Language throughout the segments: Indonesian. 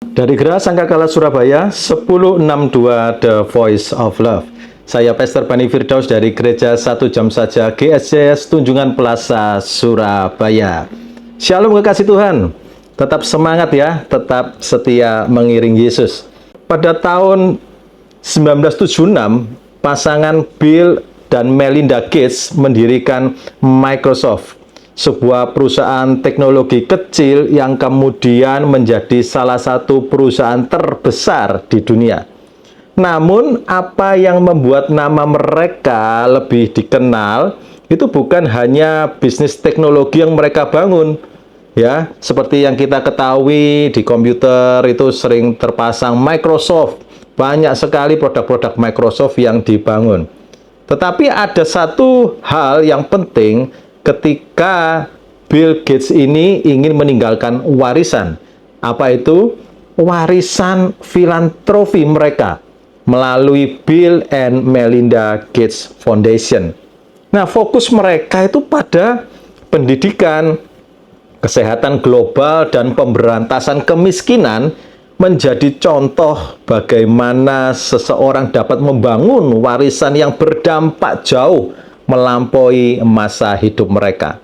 Dari Geraha Sangkakala Surabaya, 1062 The Voice of Love. Saya Pastor Bani Firdaus dari Gereja Satu Jam Saja GSJS Tunjungan Plaza, Surabaya. Shalom kekasih Tuhan. Tetap semangat ya, tetap setia mengiring Yesus. Pada tahun 1976, pasangan Bill dan Melinda Gates mendirikan Microsoft, sebuah perusahaan teknologi kecil yang kemudian menjadi salah satu perusahaan terbesar di dunia. Namun, apa yang membuat nama mereka lebih dikenal itu bukan hanya bisnis teknologi yang mereka bangun. Ya, seperti yang kita ketahui di komputer itu sering terpasang Microsoft. Banyak sekali produk-produk Microsoft yang dibangun. Tetapi ada satu hal yang penting ketika Bill Gates ini ingin meninggalkan warisan. Apa itu? Warisan filantropi mereka melalui Bill and Melinda Gates Foundation. Nah, fokus mereka itu pada pendidikan, kesehatan global, dan pemberantasan kemiskinan menjadi contoh bagaimana seseorang dapat membangun warisan yang berdampak jauh melampaui masa hidup mereka.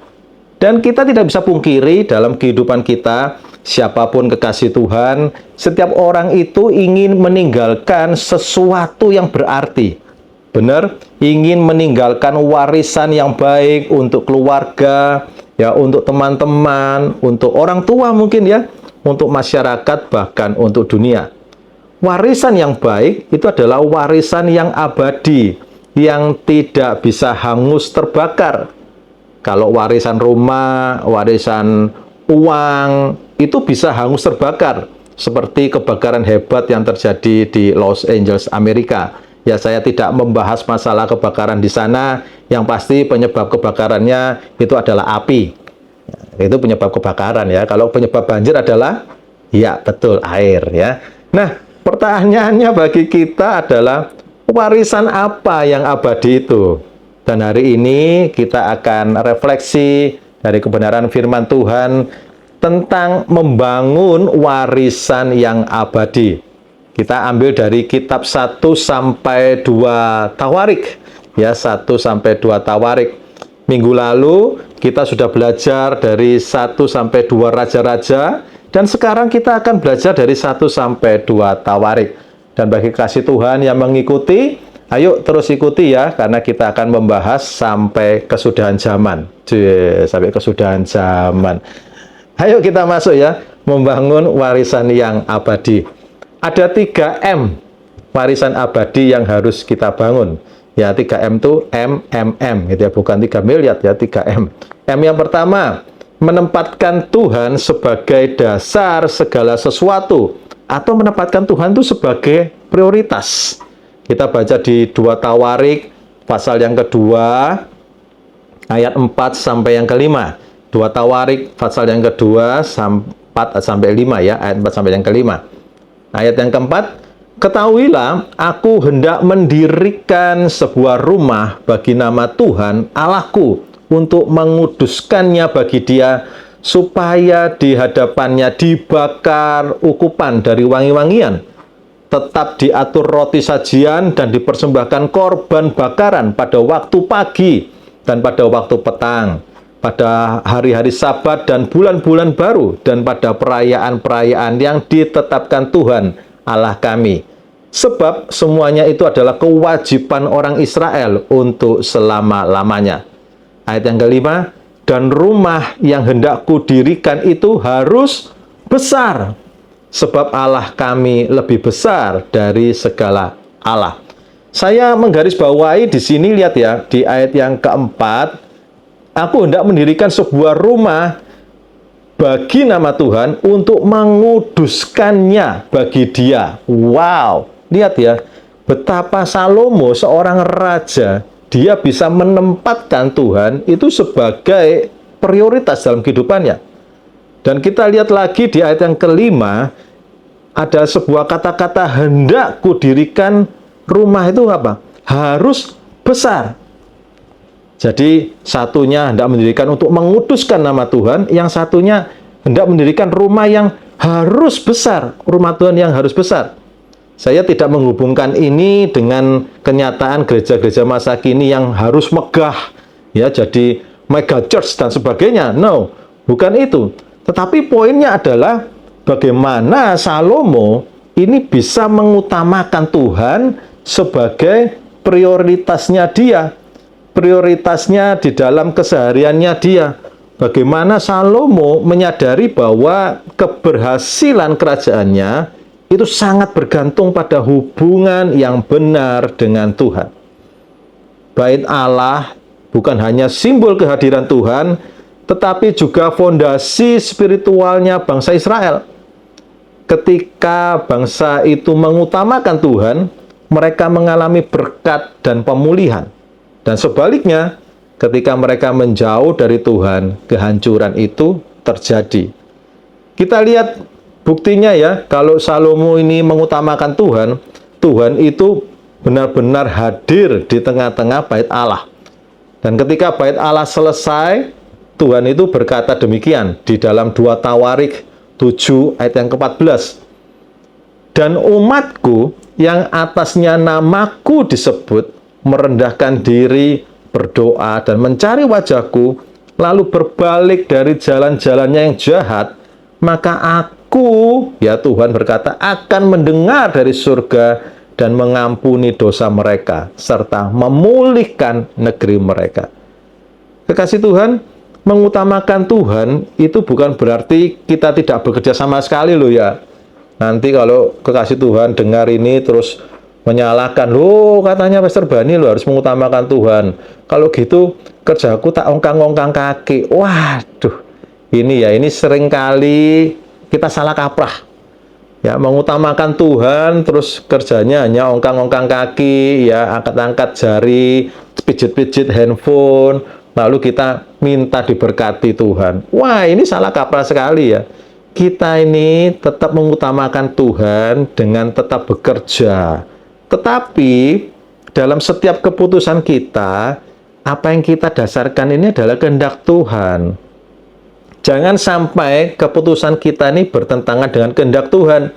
Dan kita tidak bisa pungkiri dalam kehidupan kita, siapapun kekasih Tuhan, setiap orang itu ingin meninggalkan sesuatu yang berarti. Benar? Ingin meninggalkan warisan yang baik untuk keluarga, ya, untuk teman-teman, untuk orang tua mungkin ya, untuk masyarakat, bahkan untuk dunia. Warisan yang baik itu adalah warisan yang abadi, yang tidak bisa hangus terbakar. Kalau warisan rumah, warisan uang, itu bisa hangus terbakar. Seperti kebakaran hebat yang terjadi di Los Angeles, Amerika. Ya, saya tidak membahas masalah kebakaran di sana. Yang pasti penyebab kebakarannya itu adalah api. Itu penyebab kebakaran ya. Kalau penyebab banjir adalah, ya betul, air ya. Nah, pertanyaannya bagi kita adalah, warisan apa yang abadi itu? Dan hari ini kita akan refleksi dari kebenaran firman Tuhan tentang membangun warisan yang abadi. Kita ambil dari kitab 1 sampai 2 Tawarik. Ya, 1 sampai 2 Tawarik. Minggu lalu kita sudah belajar dari 1 sampai 2 Raja-Raja, dan sekarang kita akan belajar dari 1 sampai 2 Tawarik. Dan bagi kasih Tuhan yang mengikuti, ayo terus ikuti ya, karena kita akan membahas sampai kesudahan zaman. Sampai kesudahan zaman. Ayo kita masuk ya, membangun warisan yang abadi. Ada 3M warisan abadi yang harus kita bangun. Ya, 3M itu MMM gitu ya, bukan 3 miliar ya, 3M. M yang pertama, menempatkan Tuhan sebagai dasar segala sesuatu, atau menempatkan Tuhan itu sebagai prioritas. Kita baca di 2 Tawarik pasal yang kedua ayat 4 sampai yang kelima. 2 Tawarik pasal yang kedua 4 sampai 5 ya, ayat 4 sampai yang kelima. Ayat yang keempat, ketahuilah aku hendak mendirikan sebuah rumah bagi nama Tuhan Allahku untuk menguduskannya bagi Dia, supaya di hadapannya dibakar ukupan dari wangi-wangian, tetap diatur roti sajian dan dipersembahkan korban bakaran pada waktu pagi dan pada waktu petang, pada hari-hari Sabat dan bulan-bulan baru, dan pada perayaan-perayaan yang ditetapkan Tuhan Allah kami. Sebab semuanya itu adalah kewajiban orang Israel untuk selama-lamanya. Ayat yang kelima, dan rumah yang hendak kudirikan itu harus besar, sebab Allah kami lebih besar dari segala Allah. Saya menggarisbawahi di sini, lihat ya, di ayat yang keempat, aku hendak mendirikan sebuah rumah bagi nama Tuhan untuk menguduskannya bagi Dia. Wow, lihat ya, betapa Salomo, seorang raja, dia bisa menempatkan Tuhan itu sebagai prioritas dalam kehidupannya. Dan kita lihat lagi di ayat yang kelima, ada sebuah kata-kata, hendak kudirikan rumah itu apa? Harus besar. Jadi satunya hendak mendirikan untuk menguduskan nama Tuhan, yang satunya hendak mendirikan rumah yang harus besar, rumah Tuhan yang harus besar. Saya tidak menghubungkan ini dengan kenyataan gereja-gereja masa kini yang harus megah, ya, jadi mega church dan sebagainya. No, bukan itu. Tetapi poinnya adalah bagaimana Salomo ini bisa mengutamakan Tuhan sebagai prioritasnya dia, prioritasnya di dalam kesehariannya dia. Bagaimana Salomo menyadari bahwa keberhasilan kerajaannya itu sangat bergantung pada hubungan yang benar dengan Tuhan. Bait Allah bukan hanya simbol kehadiran Tuhan, tetapi juga fondasi spiritualnya bangsa Israel. Ketika bangsa itu mengutamakan Tuhan, mereka mengalami berkat dan pemulihan. Dan sebaliknya, ketika mereka menjauh dari Tuhan, kehancuran itu terjadi. Kita lihat buktinya ya, kalau Salomo ini mengutamakan Tuhan, Tuhan itu benar-benar hadir di tengah-tengah bait Allah. Dan ketika bait Allah selesai, Tuhan itu berkata demikian di dalam 2 Tawarik 7 ayat yang ke-14. Dan umatku yang atasnya namaku disebut, merendahkan diri, berdoa, dan mencari wajahku, lalu berbalik dari jalan-jalannya yang jahat, maka aku, ya Tuhan berkata, akan mendengar dari surga dan mengampuni dosa mereka, serta memulihkan negeri mereka. Kekasih Tuhan, mengutamakan Tuhan itu bukan berarti kita tidak bekerja sama sekali loh ya. Nanti kalau kekasih Tuhan dengar ini terus menyalahkan, loh katanya Pastor Bani lo harus mengutamakan Tuhan. Kalau gitu kerjaku tak ongkang-ongkang kaki. Waduh, ini seringkali kita salah kaprah. Ya, mengutamakan Tuhan terus kerjanya hanya ongkang-ongkang kaki, ya angkat-angkat jari, pijit-pijit handphone, lalu kita minta diberkati Tuhan. Wah, ini salah kaprah sekali ya. Kita ini tetap mengutamakan Tuhan dengan tetap bekerja. Tetapi dalam setiap keputusan kita, apa yang kita dasarkan ini adalah kehendak Tuhan. Jangan sampai keputusan kita ini bertentangan dengan kehendak Tuhan.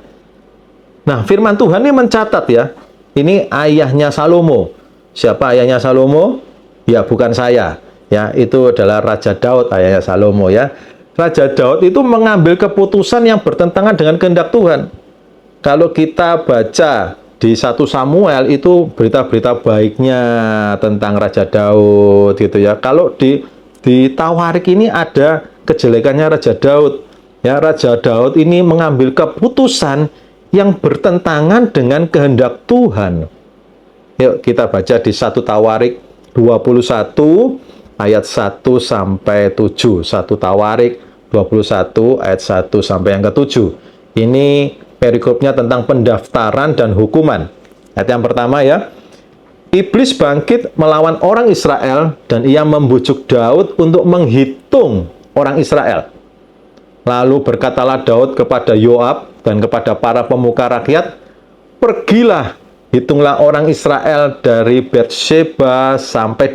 Nah, firman Tuhan ini mencatat ya. Ini ayahnya Salomo. Siapa ayahnya Salomo? Ya, bukan saya. Ya, itu adalah Raja Daud, ayahnya Salomo ya. Raja Daud itu mengambil keputusan yang bertentangan dengan kehendak Tuhan. Kalau kita baca di 1 Samuel itu berita-berita baiknya tentang Raja Daud gitu ya. Kalau di Tawarik ini ada kejelekannya Raja Daud. Ya, Raja Daud ini mengambil keputusan yang bertentangan dengan kehendak Tuhan. Yuk kita baca di 1 Tawarik 21 ayat 1 sampai 7. 1 Tawarik 21 ayat 1 sampai yang ke-7. Ini perikopnya tentang pendaftaran dan hukuman. Ayat yang pertama ya. Iblis bangkit melawan orang Israel dan ia membujuk Daud untuk menghitung orang Israel. Lalu berkatalah Daud kepada Yoab dan kepada para pemuka rakyat, "Pergilah, hitunglah orang Israel dari Beersheba sampai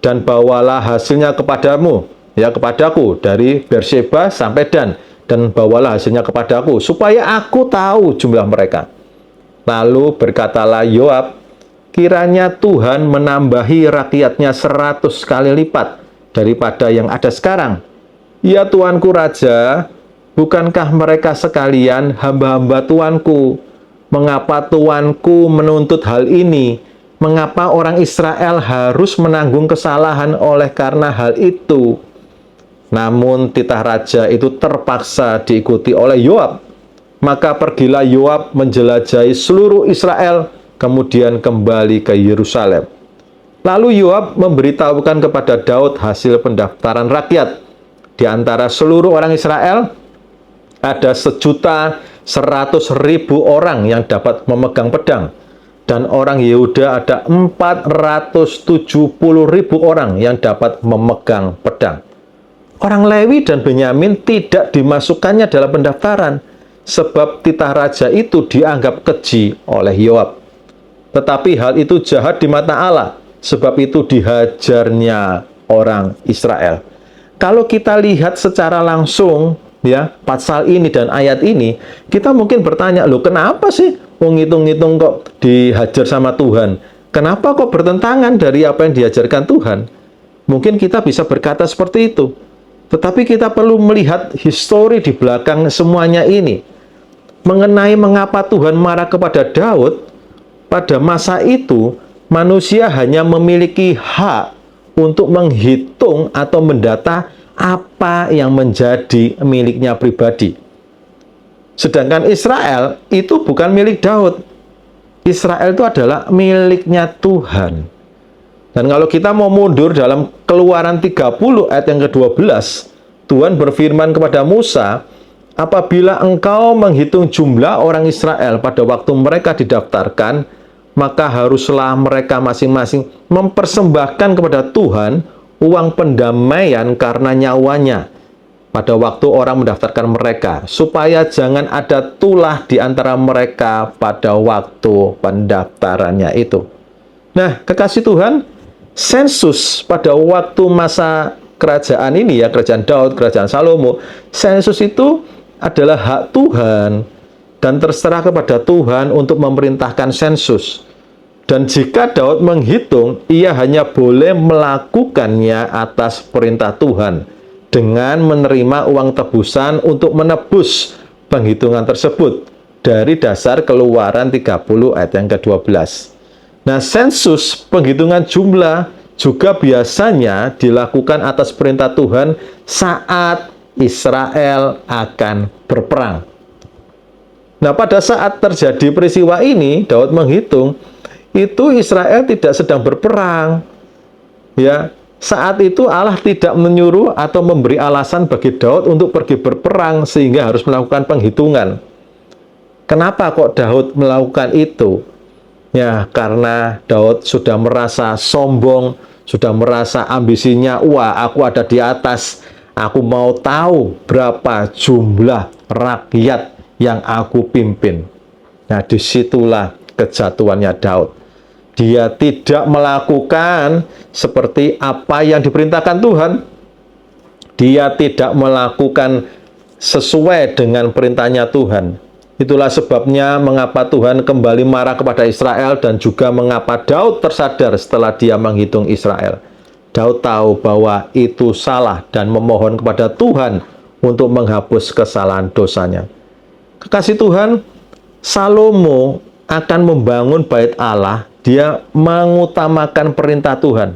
dan bawalah hasilnya kepadamu, ya kepadaku, dari Beersheba sampai dan bawalah hasilnya kepadaku, supaya aku tahu jumlah mereka." Lalu berkatalah Yoab, "Kiranya Tuhan menambahi rakyatnya 100 kali lipat daripada yang ada sekarang. Ya Tuanku Raja, bukankah mereka sekalian hamba-hamba Tuanku? Mengapa Tuanku menuntut hal ini? Mengapa orang Israel harus menanggung kesalahan oleh karena hal itu?" Namun titah raja itu terpaksa diikuti oleh Yoab. Maka pergilah Yoab menjelajahi seluruh Israel, kemudian kembali ke Yerusalem. Lalu Yoab memberitahukan kepada Daud hasil pendaftaran rakyat. Di antara seluruh orang Israel, ada 1.100.000 orang yang dapat memegang pedang. Dan orang Yehuda ada 470.000 orang yang dapat memegang pedang. Orang Lewi dan Benyamin tidak dimasukkannya dalam pendaftaran, sebab titah raja itu dianggap keji oleh Yoab. Tetapi hal itu jahat di mata Allah, sebab itu dihajarnya orang Israel. Kalau kita lihat secara langsung, ya, pasal ini dan ayat ini, kita mungkin bertanya, loh kenapa sih ngitung-ngitung kok dihajar sama Tuhan? Kenapa kok bertentangan dari apa yang diajarkan Tuhan? Mungkin kita bisa berkata seperti itu. Tetapi kita perlu melihat histori di belakang semuanya ini. Mengenai mengapa Tuhan marah kepada Daud, pada masa itu manusia hanya memiliki hak untuk menghitung atau mendata apa yang menjadi miliknya pribadi. Sedangkan Israel itu bukan milik Daud. Israel itu adalah miliknya Tuhan. Dan kalau kita mau mundur dalam Keluaran 30 ayat yang ke-12, Tuhan berfirman kepada Musa, apabila engkau menghitung jumlah orang Israel pada waktu mereka didaftarkan, maka haruslah mereka masing-masing mempersembahkan kepada Tuhan uang pendamaian karena nyawanya pada waktu orang mendaftarkan mereka, supaya jangan ada tulah di antara mereka pada waktu pendaftarannya itu. Nah, kekasih Tuhan, sensus pada waktu masa kerajaan ini ya, kerajaan Daud, kerajaan Salomo, sensus itu adalah hak Tuhan dan terserah kepada Tuhan untuk memerintahkan sensus. Dan jika Daud menghitung, ia hanya boleh melakukannya atas perintah Tuhan dengan menerima uang tebusan untuk menebus penghitungan tersebut dari dasar Keluaran 30 ayat yang ke-12. Nah, sensus penghitungan jumlah juga biasanya dilakukan atas perintah Tuhan saat Israel akan berperang. Nah, pada saat terjadi peristiwa ini, Daud menghitung, itu Israel tidak sedang berperang. Ya, saat itu Allah tidak menyuruh atau memberi alasan bagi Daud untuk pergi berperang sehingga harus melakukan penghitungan. Kenapa kok Daud melakukan itu? Ya, karena Daud sudah merasa sombong, sudah merasa ambisinya, wah aku ada di atas, aku mau tahu berapa jumlah rakyat yang aku pimpin. Nah, disitulah kejatuhannya Daud. Dia tidak melakukan seperti apa yang diperintahkan Tuhan. Dia tidak melakukan sesuai dengan perintahnya Tuhan. Itulah sebabnya mengapa Tuhan kembali marah kepada Israel dan juga mengapa Daud tersadar setelah dia menghitung Israel. Daud tahu bahwa itu salah dan memohon kepada Tuhan untuk menghapus kesalahan dosanya. Kekasih Tuhan, Salomo akan membangun bait Allah, dia mengutamakan perintah Tuhan.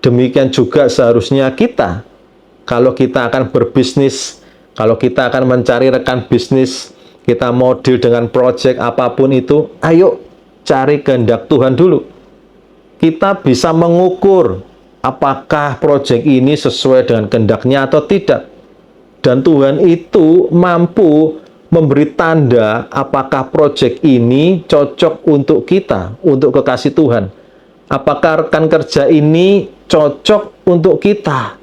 Demikian juga seharusnya kita, kalau kita akan berbisnis, kalau kita akan mencari rekan bisnis, kita mau deal dengan proyek apapun itu, ayo cari kehendak Tuhan dulu. Kita bisa mengukur apakah proyek ini sesuai dengan kehendaknya atau tidak. Dan Tuhan itu mampu memberi tanda apakah proyek ini cocok untuk kita, untuk kekasih Tuhan. Apakah rekan kerja ini cocok untuk kita.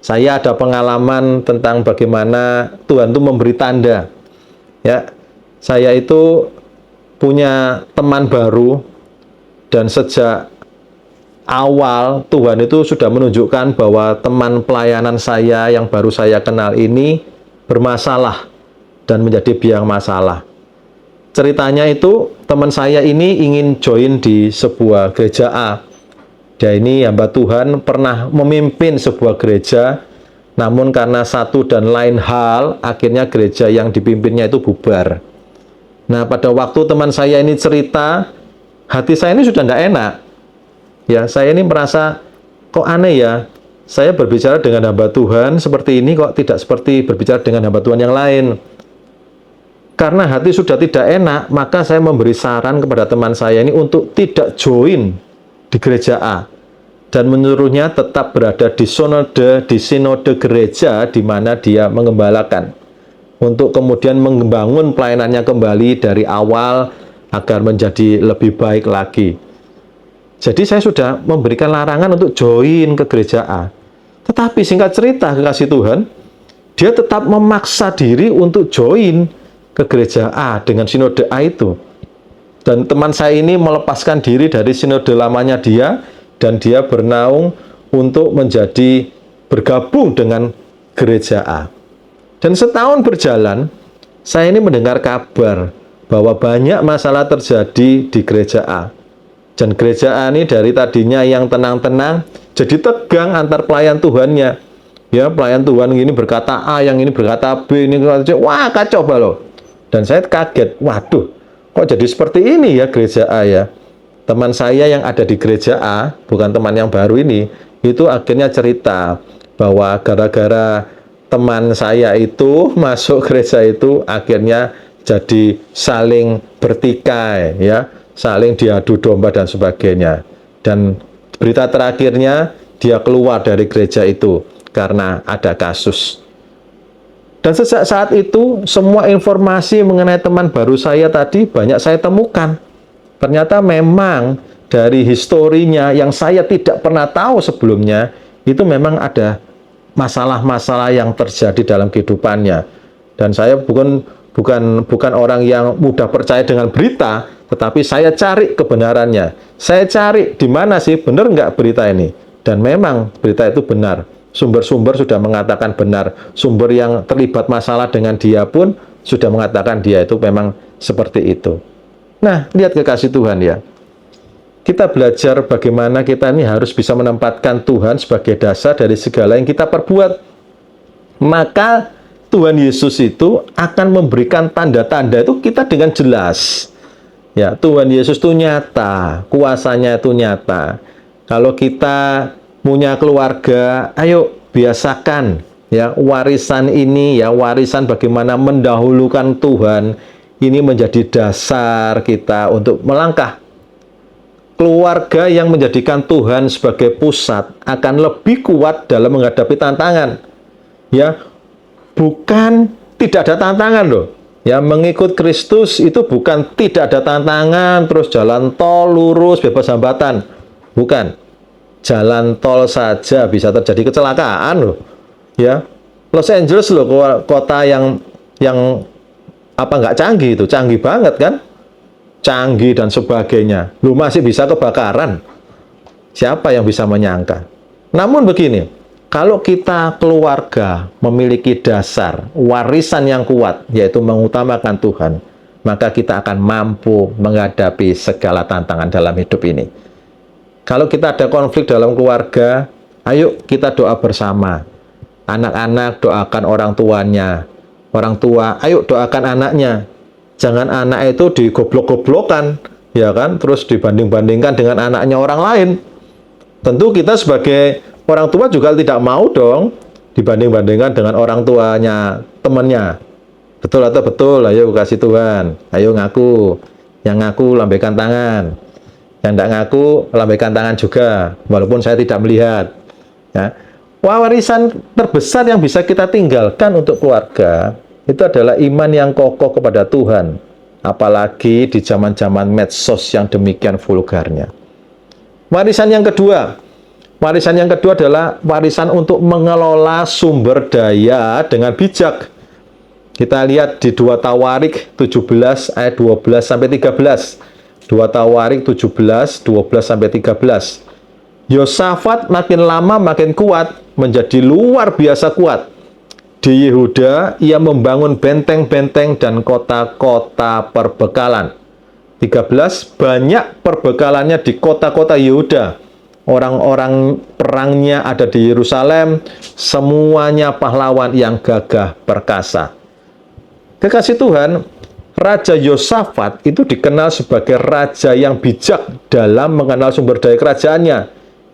Saya ada pengalaman tentang bagaimana Tuhan itu memberi tanda. Ya, saya itu punya teman baru dan sejak awal Tuhan itu sudah menunjukkan bahwa teman pelayanan saya yang baru saya kenal ini bermasalah dan menjadi biang masalah. Ceritanya itu teman saya ini ingin join di sebuah gereja A. Dia ini hamba Tuhan pernah memimpin sebuah gereja, namun karena satu dan lain hal, akhirnya gereja yang dipimpinnya itu bubar. Nah, pada waktu teman saya ini cerita, hati saya ini sudah tidak enak. Ya, saya ini merasa, kok aneh ya, saya berbicara dengan hamba Tuhan seperti ini, kok tidak seperti berbicara dengan hamba Tuhan yang lain. Karena hati sudah tidak enak, maka saya memberi saran kepada teman saya ini untuk tidak join di gereja A. Dan menyuruhnya tetap berada di sinode gereja di mana dia mengembalakan. Untuk kemudian membangun pelayanannya kembali dari awal agar menjadi lebih baik lagi. Jadi saya sudah memberikan larangan untuk join ke gereja A. Tetapi singkat cerita, kekasih Tuhan, dia tetap memaksa diri untuk join ke gereja A dengan sinode A itu. Dan teman saya ini melepaskan diri dari sinode lamanya dia, dan dia bernaung untuk bergabung dengan gereja A. Dan setahun berjalan, saya ini mendengar kabar bahwa banyak masalah terjadi di gereja A. Dan gereja A ini dari tadinya yang tenang-tenang, jadi tegang antar pelayan Tuhannya. Ya, pelayan Tuhan ini berkata A, yang ini berkata B, ini berkata C. Wah, kacau balau. Dan saya kaget, waduh, kok jadi seperti ini ya gereja A ya. Teman saya yang ada di gereja A, bukan teman yang baru ini, itu akhirnya cerita bahwa gara-gara teman saya itu masuk gereja itu, akhirnya jadi saling bertikai, ya, saling diadu domba dan sebagainya. Dan berita terakhirnya dia keluar dari gereja itu karena ada kasus. Dan sejak saat itu semua informasi mengenai teman baru saya tadi banyak saya temukan. Ternyata memang dari historinya yang saya tidak pernah tahu sebelumnya, itu memang ada masalah-masalah yang terjadi dalam kehidupannya. Dan saya bukan orang yang mudah percaya dengan berita, tetapi saya cari kebenarannya. Saya cari di mana sih benar nggak berita ini. Dan memang berita itu benar. Sumber-sumber sudah mengatakan benar. Sumber yang terlibat masalah dengan dia pun sudah mengatakan dia itu memang seperti itu. Nah, lihat kekasih Tuhan ya. Kita belajar bagaimana kita ini harus bisa menempatkan Tuhan sebagai dasar dari segala yang kita perbuat. Maka Tuhan Yesus itu akan memberikan tanda-tanda itu kita dengan jelas. Ya, Tuhan Yesus itu nyata, kuasanya itu nyata. Kalau kita punya keluarga, ayo biasakan ya warisan ini, ya warisan bagaimana mendahulukan Tuhan. Ini menjadi dasar kita untuk melangkah. Keluarga yang menjadikan Tuhan sebagai pusat akan lebih kuat dalam menghadapi tantangan. Ya, bukan tidak ada tantangan loh. Ya, mengikut Kristus itu bukan tidak ada tantangan, terus jalan tol lurus bebas hambatan. Bukan. Jalan tol saja bisa terjadi kecelakaan loh. Ya. Los Angeles loh kota yang apa nggak canggih itu, canggih banget kan? Canggih dan sebagainya. Lu masih bisa kebakaran. Siapa yang bisa menyangka? Namun begini, kalau kita keluarga memiliki dasar warisan yang kuat, yaitu mengutamakan Tuhan, maka kita akan mampu menghadapi segala tantangan dalam hidup ini. Kalau kita ada konflik dalam keluarga, ayo kita doa bersama. Anak-anak doakan orang tuanya. Orang tua, ayo doakan anaknya. Jangan anak itu digoblok-goblokan, ya kan? Terus dibanding-bandingkan dengan anaknya orang lain. Tentu kita sebagai orang tua juga tidak mau dong dibanding-bandingkan dengan orang tuanya temannya. Betul atau betul? Ayo kasih Tuhan. Ayo ngaku. Yang ngaku lambaikan tangan. Yang tidak ngaku lambaikan tangan juga, walaupun saya tidak melihat. Ya. Warisan terbesar yang bisa kita tinggalkan untuk keluarga itu adalah iman yang kokoh kepada Tuhan, apalagi di zaman-zaman medsos yang demikian vulgarnya. Warisan yang kedua adalah warisan untuk mengelola sumber daya dengan bijak. Kita lihat di 2 Tawarik 17 ayat 12 sampai 13. 2 Tawarik 17 12 sampai 13. Yosafat makin lama makin kuat, menjadi luar biasa kuat. Di Yehuda, ia membangun benteng-benteng dan kota-kota perbekalan. 13, banyak perbekalannya di kota-kota Yehuda. Orang-orang perangnya ada di Yerusalem, semuanya pahlawan yang gagah perkasa. Kekasih Tuhan, Raja Yosafat itu dikenal sebagai raja yang bijak dalam mengenal sumber daya kerajaannya.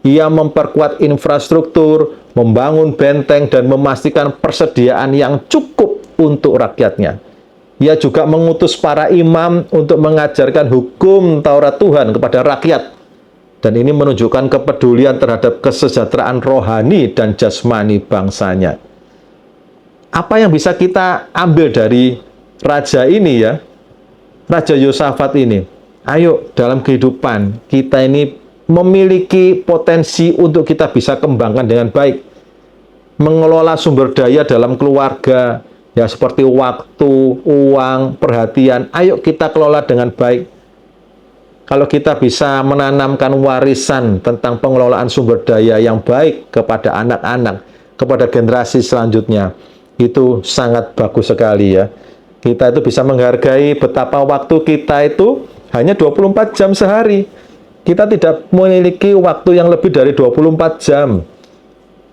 Ia memperkuat infrastruktur, membangun benteng, dan memastikan persediaan yang cukup untuk rakyatnya. Ia juga mengutus para imam untuk mengajarkan hukum Taurat Tuhan kepada rakyat. Dan ini menunjukkan kepedulian terhadap kesejahteraan rohani dan jasmani bangsanya. Apa yang bisa kita ambil dari raja ini ya? Raja Yosafat ini. Ayo, dalam kehidupan kita ini memiliki potensi untuk kita bisa kembangkan dengan baik. Mengelola sumber daya dalam keluarga, ya seperti waktu, uang, perhatian, ayo kita kelola dengan baik. Kalau kita bisa menanamkan warisan tentang pengelolaan sumber daya yang baik kepada anak-anak, kepada generasi selanjutnya, Itu sangat bagus sekali ya. Kita itu bisa menghargai betapa waktu kita itu hanya 24 jam sehari. Kita tidak memiliki waktu yang lebih dari 24 jam.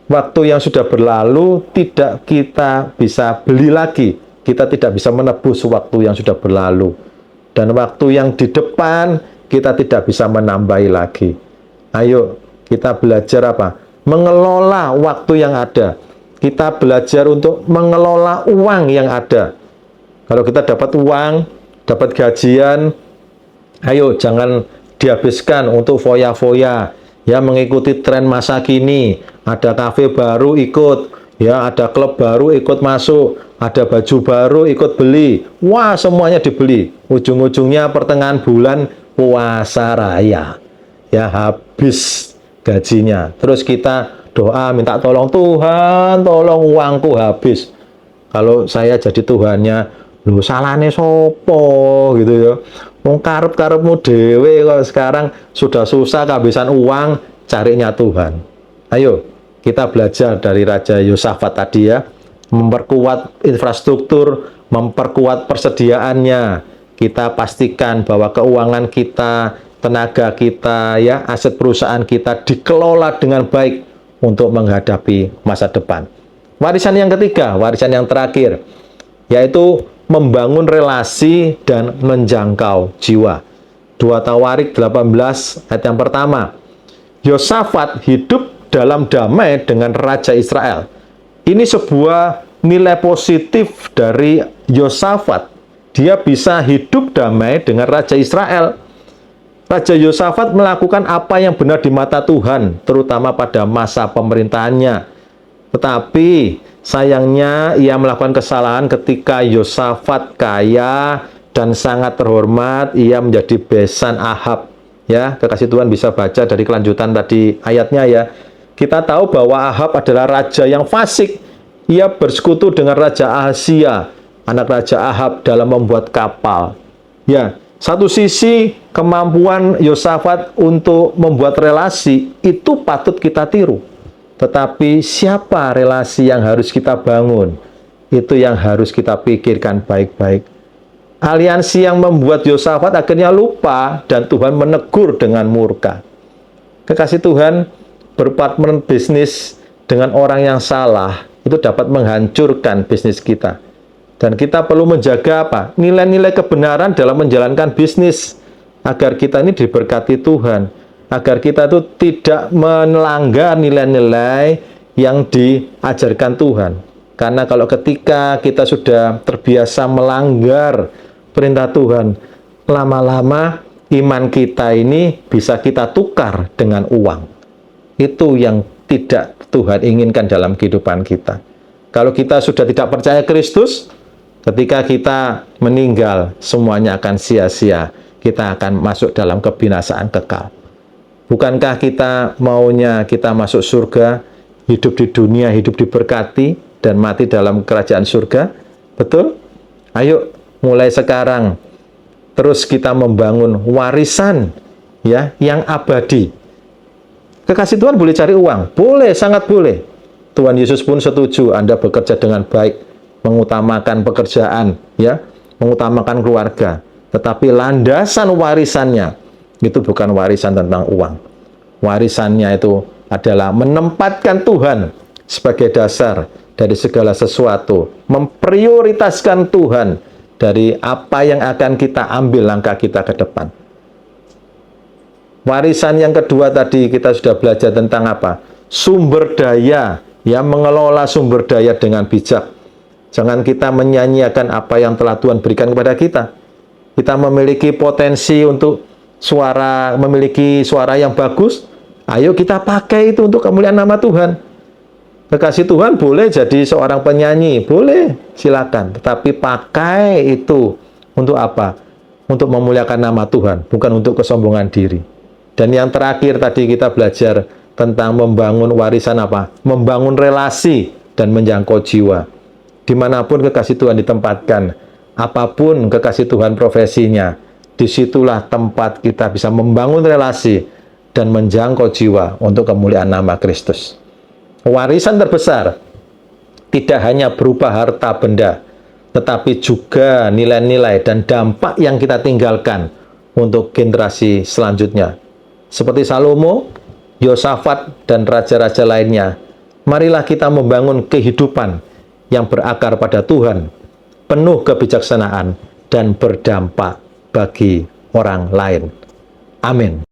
Waktu yang sudah berlalu tidak kita bisa beli lagi. Kita tidak bisa menebus waktu yang sudah berlalu. Dan waktu yang di depan kita tidak bisa menambahi lagi. Ayo kita belajar apa? Mengelola waktu yang ada. Kita belajar untuk mengelola uang yang ada. Kalau kita dapat uang, dapat gajian, ayo jangan dihabiskan untuk foya-foya, ya mengikuti tren masa kini. Ada kafe baru ikut, ya ada klub baru ikut masuk, ada baju baru ikut beli. Wah, semuanya dibeli. Ujung-ujungnya pertengahan bulan puasa raya. Ya habis gajinya. Terus kita doa minta tolong, Tuhan tolong uangku habis. Kalau saya jadi Tuhannya, lu salahnya sopo gitu ya. Wong karep-karepmu dhewe kok sekarang sudah susah kehabisan uang, carinya Tuhan. Ayo kita belajar dari Raja Yosafat tadi ya, memperkuat infrastruktur, memperkuat persediaannya. Kita pastikan bahwa keuangan kita, tenaga kita, ya aset perusahaan kita dikelola dengan baik untuk menghadapi masa depan. Warisan yang ketiga, warisan yang terakhir, yaitu membangun relasi dan menjangkau jiwa. 2 Tawarik 18 ayat yang pertama. Yosafat hidup dalam damai dengan Raja Israel. Ini sebuah nilai positif dari Yosafat. Dia bisa hidup damai dengan Raja Israel. Raja Yosafat melakukan apa yang benar di mata Tuhan, terutama pada masa pemerintahannya. Tetapi sayangnya ia melakukan kesalahan ketika Yosafat kaya dan sangat terhormat, ia menjadi besan Ahab. Ya, kekasih Tuhan bisa baca dari kelanjutan tadi ayatnya ya. Kita tahu bahwa Ahab adalah raja yang fasik. Ia bersekutu dengan Raja Ahazia, anak Raja Ahab, dalam membuat kapal. Ya, satu sisi kemampuan Yosafat untuk membuat relasi itu patut kita tiru. Tetapi siapa relasi yang harus kita bangun? Itu yang harus kita pikirkan baik-baik. Aliansi yang membuat Yosafat akhirnya lupa dan Tuhan menegur dengan murka. Kekasih Tuhan, berpartner bisnis dengan orang yang salah itu dapat menghancurkan bisnis kita. Dan kita perlu menjaga apa? Nilai-nilai kebenaran dalam menjalankan bisnis, agar kita ini diberkati Tuhan, agar kita itu tidak melanggar nilai-nilai yang diajarkan Tuhan. Karena kalau ketika kita sudah terbiasa melanggar perintah Tuhan, lama-lama iman kita ini bisa kita tukar dengan uang. Itu yang tidak Tuhan inginkan dalam kehidupan kita. Kalau kita sudah tidak percaya Kristus, ketika kita meninggal, semuanya akan sia-sia. Kita akan masuk dalam kebinasaan kekal. Bukankah kita maunya kita masuk surga, hidup di dunia, hidup diberkati, dan mati dalam kerajaan surga? Betul? Ayo, mulai sekarang, terus kita membangun warisan ya yang abadi. Kekasih Tuhan boleh cari uang? Boleh, sangat boleh. Tuhan Yesus pun setuju Anda bekerja dengan baik, mengutamakan pekerjaan, ya, mengutamakan keluarga. Tetapi landasan warisannya itu bukan warisan tentang uang. Warisannya itu adalah menempatkan Tuhan sebagai dasar dari segala sesuatu, memprioritaskan Tuhan dari apa yang akan kita ambil langkah kita ke depan. Warisan yang kedua tadi kita sudah belajar tentang apa? Sumber daya, ya, mengelola sumber daya dengan bijak. Jangan kita menyanyiakan apa yang telah Tuhan berikan kepada kita. Kita memiliki potensi untuk memiliki suara yang bagus. Ayo kita pakai itu untuk kemuliaan nama Tuhan. Kekasih Tuhan boleh jadi seorang penyanyi, boleh, silakan. Tetapi pakai itu untuk apa? Untuk memuliakan nama Tuhan, bukan untuk kesombongan diri. Dan yang terakhir tadi kita belajar tentang membangun warisan apa? Membangun relasi dan menjangkau jiwa. Dimanapun kekasih Tuhan ditempatkan, apapun kekasih Tuhan profesinya, disitulah tempat kita bisa membangun relasi dan menjangkau jiwa untuk kemuliaan nama Kristus. Warisan terbesar tidak hanya berupa harta benda, tetapi juga nilai-nilai dan dampak yang kita tinggalkan untuk generasi selanjutnya. Seperti Salomo, Yosafat, dan raja-raja lainnya, marilah kita membangun kehidupan yang berakar pada Tuhan, penuh kebijaksanaan, dan berdampak bagi orang lain. Amin.